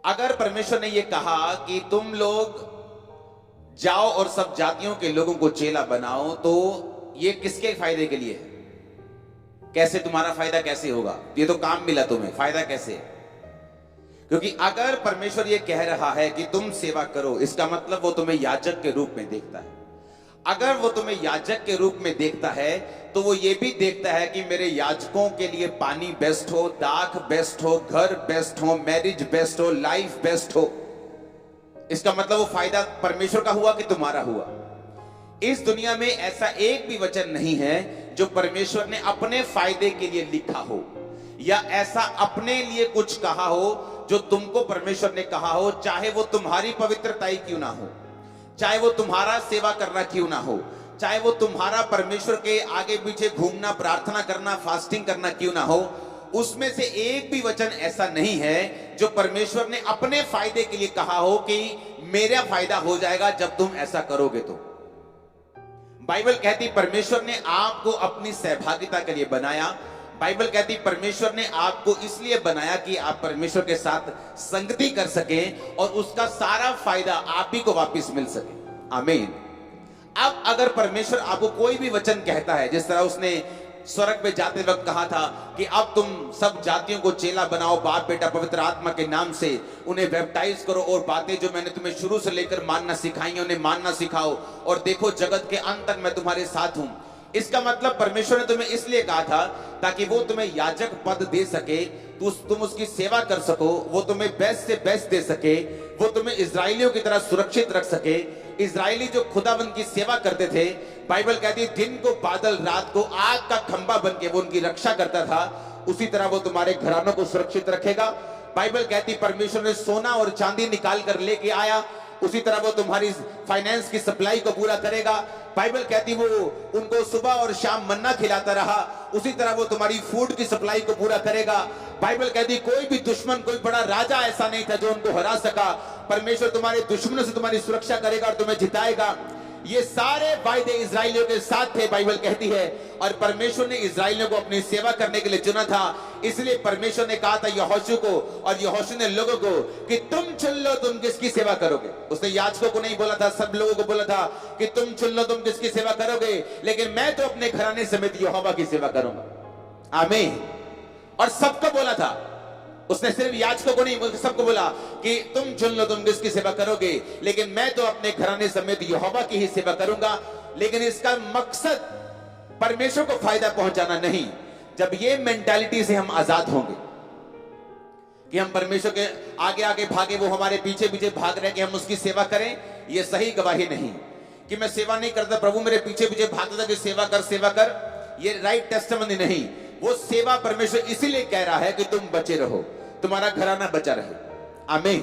अगर परमेश्वर ने यह कहा कि तुम लोग जाओ और सब जातियों के लोगों को चेला बनाओ, तो ये किसके फायदे के लिए है? कैसे तुम्हारा फायदा कैसे होगा? ये तो काम मिला तुम्हें, फायदा कैसे? क्योंकि अगर परमेश्वर ये कह रहा है कि तुम सेवा करो, इसका मतलब वो तुम्हें याजक के रूप में देखता है। अगर वो तुम्हें याजक के रूप में देखता है तो वो ये भी देखता है कि मेरे याजकों के लिए पानी बेस्ट हो, दाख बेस्ट हो, घर बेस्ट हो, मैरिज बेस्ट हो, लाइफ बेस्ट हो। इसका मतलब वो फायदा परमेश्वर का हुआ कि तुम्हारा हुआ? इस दुनिया में ऐसा एक भी वचन नहीं है जो परमेश्वर ने अपने फायदे के लिए लिखा हो, या ऐसा अपने लिए कुछ कहा हो जो तुमको परमेश्वर ने कहा हो, चाहे वो तुम्हारी पवित्रता ही क्यों ना हो, चाहे वो तुम्हारा सेवा करना क्यों ना हो, चाहे वो तुम्हारा परमेश्वर के आगे पीछे घूमना, प्रार्थना करना, फास्टिंग करना क्यों ना हो। उसमें से एक भी वचन ऐसा नहीं है जो परमेश्वर ने अपने फायदे के लिए कहा हो कि मेरा फायदा हो जाएगा जब तुम ऐसा करोगे। तो बाइबल कहती परमेश्वर ने आपको अपनी सहभागिता के लिए बनाया। बाइबल कहती परमेश्वर ने आपको इसलिए बनाया कि आप परमेश्वर के साथ संगति कर सकें और उसका सारा फायदा आप ही को वापस मिल सके। आमीन। अब अगर परमेश्वर आपको कोई भी वचन कहता है, जिस तरह उसने स्वर्ग पे जाते वक्त कहा था कि अब तुम सब जातियों को चेला बनाओ, बाप बेटा पवित्र आत्मा के नाम से उन्हें बैप्टाइज करो, और बातें जो मैंने तुम्हें शुरू से लेकर मानना सिखाई उन्हें मानना सिखाओ, और देखो जगत के अंत तक मैं तुम्हारे साथ हूं। इसका मतलब परमेश्वर ने तुम्हें इसलिए कहा था ताकि वो तुम्हें याजक पद दे सके, तुम उसकी सेवा कर सको, वो तुम्हें बेस्ट से बेस्ट दे सके, वो तुम्हें इजरायलियों की तरह सुरक्षित रख सके। इजरायली जो खुदाबंद की सेवा करते थे, बाइबल कहती है दिन को बादल, रात को आग का खंभा बन के वो उनकी रक्षा करता था, उसी तरह वो तुम्हारे घरानों को सुरक्षित रखेगा। बाइबल कहती परमेश्वर ने सोना और चांदी निकाल कर लेके आया, उसी तरह वो तुम्हारी फाइनेंस की सप्लाई को पूरा करेगा। बाइबल कहती वो उनको सुबह और शाम मन्ना खिलाता रहा, उसी तरह वो तुम्हारी फूड की सप्लाई को पूरा करेगा। बाइबल कहती कोई भी दुश्मन, कोई बड़ा राजा ऐसा नहीं था जो उनको हरा सका। परमेश्वर तुम्हारे दुश्मनों से तुम्हारी सुरक्षा करेगा और तुम्हें जिताएगा। ये सारे वायदे इजरायलियों के साथ थे, बाइबल कहती है, और परमेश्वर ने इजरायलियों को अपनी सेवा करने के लिए चुना था। इसलिए परमेश्वर ने कहा था यहोशू को, और यहोशू ने लोगों को कि तुम चुन लो तुम किसकी सेवा करोगे। उसने याजकों को नहीं बोला था, सब लोगों को बोला था कि तुम चुन लो तुम किसकी सेवा करोगे, लेकिन मैं तो अपने घराने समेत यहोवा की सेवा करूंगा। आमीन। और सबको बोला था, उसने सिर्फ याजकों को नहीं बल्कि सबको बोला कि तुम चुन लो तुम किसकी सेवा करोगे, लेकिन मैं तो अपने घराने समेत यहोवा की ही सेवा करूंगा। लेकिन इसका मकसद परमेश्वर को फायदा पहुंचाना नहीं। जब ये मेंटालिटी से हम आजाद होंगे कि हम परमेश्वर के आगे आगे भागे, वो हमारे पीछे पीछे भाग रहे कि हम उसकी सेवा करें, ये सही गवाही नहीं। कि मैं सेवा नहीं करता, प्रभु मेरे पीछे पीछे भागता था कि सेवा कर, ये राइट टेस्टिमनी नहीं। वो सेवा परमेश्वर इसीलिए कह रहा है कि तुम बचे रहो, तुम्हारा घराना बचा रहे। आमीन।